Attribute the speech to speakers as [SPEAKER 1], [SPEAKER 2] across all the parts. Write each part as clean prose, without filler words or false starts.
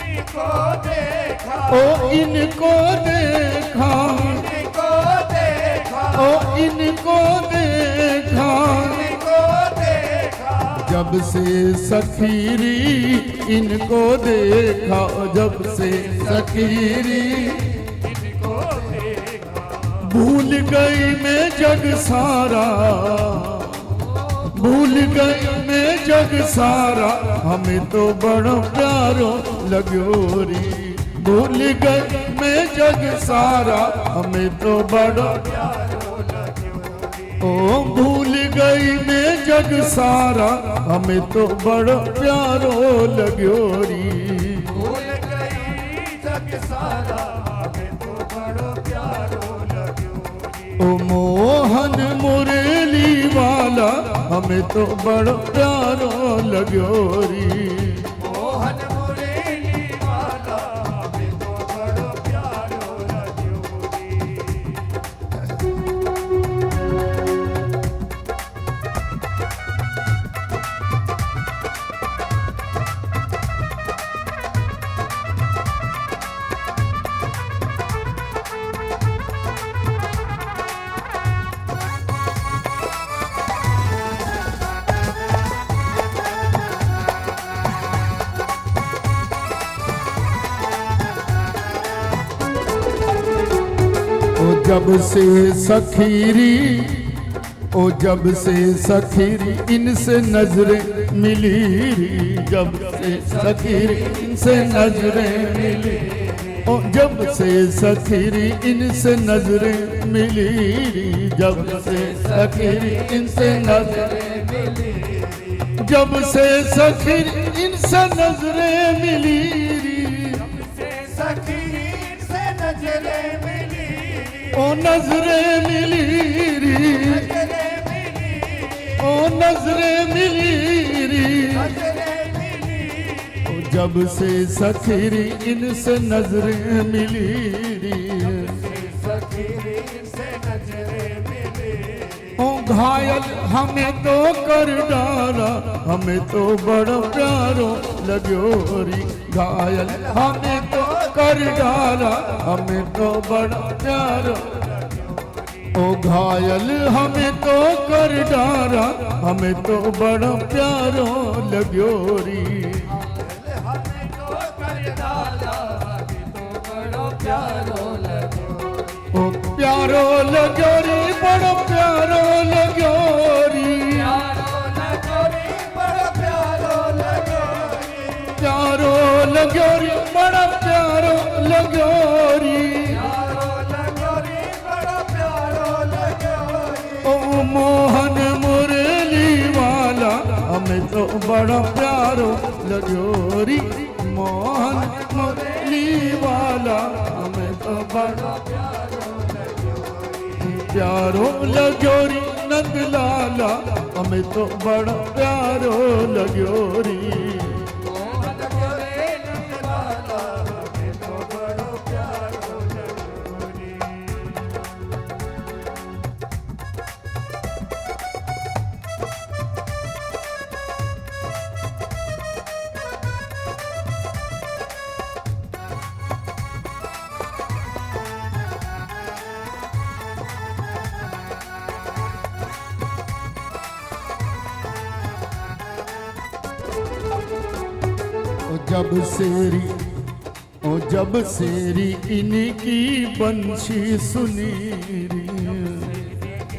[SPEAKER 1] इनको देखा,
[SPEAKER 2] ओ इनको देखा,
[SPEAKER 1] इनको देखा,
[SPEAKER 2] ओ इनको देखा,
[SPEAKER 1] इनको देखा,
[SPEAKER 2] जब से सखीरी इनको देखा, जब से सखीरी
[SPEAKER 1] इनको देखा,
[SPEAKER 2] भूल गई मैं जग सारा, भूल गई मैं जग सारा, हमें तो बड़ा प्यारो लगो री। भूल गई मैं जग सारा, हमें तो बड़ा
[SPEAKER 1] प्यारो लगो,
[SPEAKER 2] ओ भूल गई मैं जग सारा, हमें तो बड़ा प्यारो लगो री।
[SPEAKER 1] भूल गई जग सारा, हमें तो बड़ो प्यारो लगो,
[SPEAKER 2] ओ मोहन मुरली वाला, हमें तो बड़ा प्यारो लगो री।
[SPEAKER 1] मोहन मुरली वाला, हमें तो बड़ो प्यारो लगो,
[SPEAKER 2] ओ जब से सखीरी, ओ जब से सखीरी इनसे नजरें मिली री, जब से सखीरी इनसे नजरें मिली, ओ जब से सखीरी इनसे नजरें मिली री, जब से सखीरी इनसे नजरें मिली, जब से सखीरी इनसे नजरें मिली री,
[SPEAKER 1] से सखी से नजरे मिली,
[SPEAKER 2] ओ नजरें मिली री,
[SPEAKER 1] नजरे मिली,
[SPEAKER 2] ओ नजरें मिली री,
[SPEAKER 1] नजरे मिली,
[SPEAKER 2] ओ जब से सखीरी इनसे नजरें मिली री,
[SPEAKER 1] सखी से नजरे मिली,
[SPEAKER 2] ओ घायल हमें तो कर डाला, हमें तो बड़ा प्यारो लगो री। घायल हमें तो कर डाला, हमें तो बड़ा प्यारो, ओ घायल हमें तो कर डाला, हमें तो बड़ा प्यारो लगो री।
[SPEAKER 1] हमें तो कर डाला, हमें तो बड़ो प्यारो लगो,
[SPEAKER 2] ओ प्यारो लगो री, बड़ा प्यारो लगो री,
[SPEAKER 1] प्यारो लगो रे, बड़ा प्यारो लगो,
[SPEAKER 2] प्यारो लगो री, बड़ा प्यारो लगो री।
[SPEAKER 1] प्यारो लगो रे, बड़ा प्यारो लगो,
[SPEAKER 2] ओ मोहन मुरली वाला, हमें तो बड़ा प्यारो लगो री। मोहन मुरली वाला, हमें तो बड़ा प्यारो लगो री। नंद लाला, हमें तो बड़ा प्यारो लगो री।
[SPEAKER 1] मोहन गोरे नंद लाला, हमें तो बड़ो प्यारो लगो रे।
[SPEAKER 2] ओ जब सेरी, ओ जब सेरी इनकी बंशी सुनी री,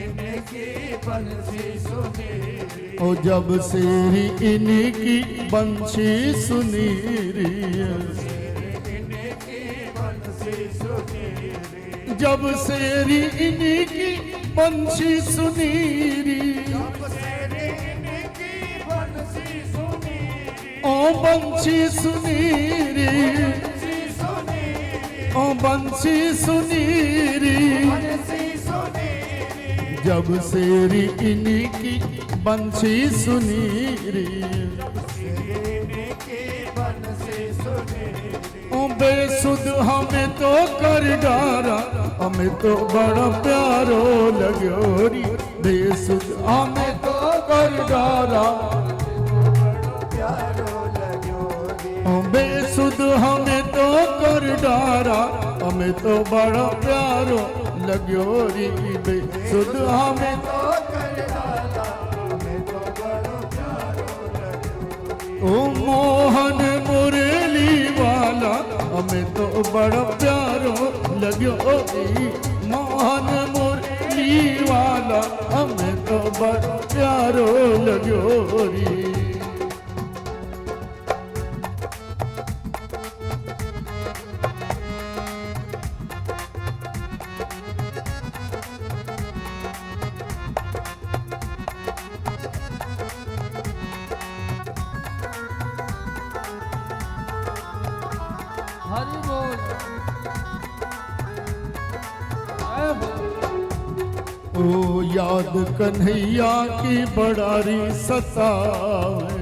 [SPEAKER 1] इनकी बंसी सुनीरी,
[SPEAKER 2] ओ जब सेरी इनकी बंशी सुनी री,
[SPEAKER 1] इनकी बंसी सुनीरी,
[SPEAKER 2] जब सेरी इनकी बंशी सुनी री।
[SPEAKER 1] शेरे इनकी बंसी सुनीरी,
[SPEAKER 2] ओ बंशी सुनी री,
[SPEAKER 1] बंसी सुनीरी,
[SPEAKER 2] ओ बंशी सुनी री।
[SPEAKER 1] बंसी सुनीरी,
[SPEAKER 2] जब सेरी इनकी बंशी सुनी री,
[SPEAKER 1] इनकी बंसी सुनीरी,
[SPEAKER 2] ओ बेसुध हमें तो कर डारा, हमें तो बड़ा प्यारो लगो री। बेसुध हमें तो कर डारा,
[SPEAKER 1] प्यारो लगो रे।
[SPEAKER 2] डारा हमें तो बड़ा प्यारो लग्यो री बेसुध हमें
[SPEAKER 1] तो कर डाला हमें तो बड़ो प्यारो लग्यो।
[SPEAKER 2] ओ मोहन मुरली वाला हमें तो बड़ा प्यारो लग्यो री मोहन मुरली वाला हमें तो बड़ा प्यारो लग्यो री।
[SPEAKER 3] हरि बोल जय बोल।
[SPEAKER 2] ओ याद कन्हैया की बड़ारी सतावे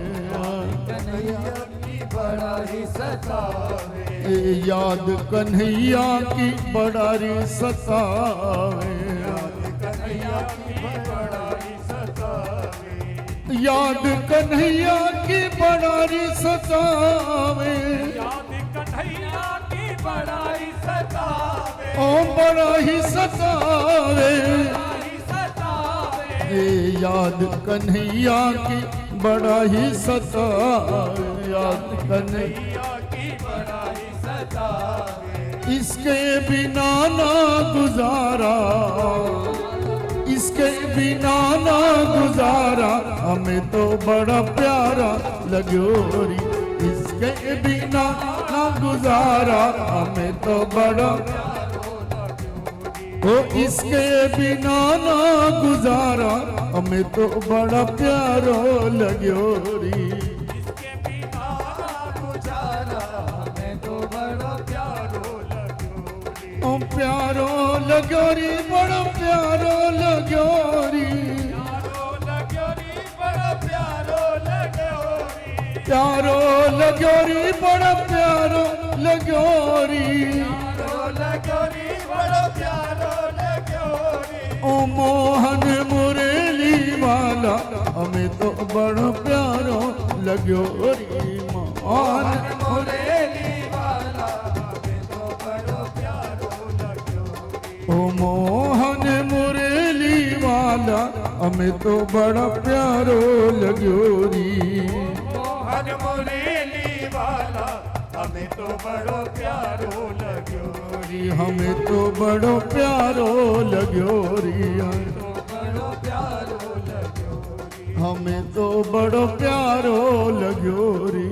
[SPEAKER 1] कन्हैया की बड़ा ही सतावे
[SPEAKER 2] ए याद कन्हैया की बड़ारी सतावे
[SPEAKER 1] कन्हैया की बड़ा ही सतावे
[SPEAKER 2] याद कन्हैया की बड़ारी सतावे
[SPEAKER 1] याद कन्हैया की बड़ा ही सतावे
[SPEAKER 2] ओ बड़ा ही सतावे
[SPEAKER 1] ही सतावे
[SPEAKER 2] ए याद कन्हैया की बड़ा ही सतावे याद कन्हैया
[SPEAKER 1] कन्हैया की बड़ा ही सतावे
[SPEAKER 2] इसके बिना ना गुजारा इसके बिना ना गुजारा हमें तो बड़ा प्यारा लग्यो री इसके बिना ना गुजारा हमें तो बड़ा ओ इसके बिना ना गुजारा हमें तो बड़ा प्यारो लग्यो री
[SPEAKER 1] इसके बिना ना गुजारा हमें तो बड़ा प्यारो लग्यो रे।
[SPEAKER 2] ओ प्यारो लग्यो री बड़ा प्यारो लग्यो री
[SPEAKER 1] प्यारो लग्यो रे बड़ा प्यारो लग्यो रे।
[SPEAKER 2] प्यारो लग्यो री बड़ा प्यारो लग्यो री
[SPEAKER 1] प्यारो लग्यो रे बड़ा प्यारो लग्यो रे।
[SPEAKER 2] ओ मोहन मुरली वाला हमें तो बड़ा प्यारो लग्यो री मोहन
[SPEAKER 1] मुरली वाला हमें तो बड़ो प्यारो लग्यो रे।
[SPEAKER 2] ओ मोहन मुरली वाला हमें तो बड़ा प्यारो लग्यो री
[SPEAKER 1] मोहन मुरली वाला हमें तो बड़ो प्यारो लग्यो रे।
[SPEAKER 2] हमें तो बड़ो प्यारो लग्यो री
[SPEAKER 1] तो बड़ो प्यारो लग्यो रे।
[SPEAKER 2] हमें तो बड़ो प्यारो लग्यो री।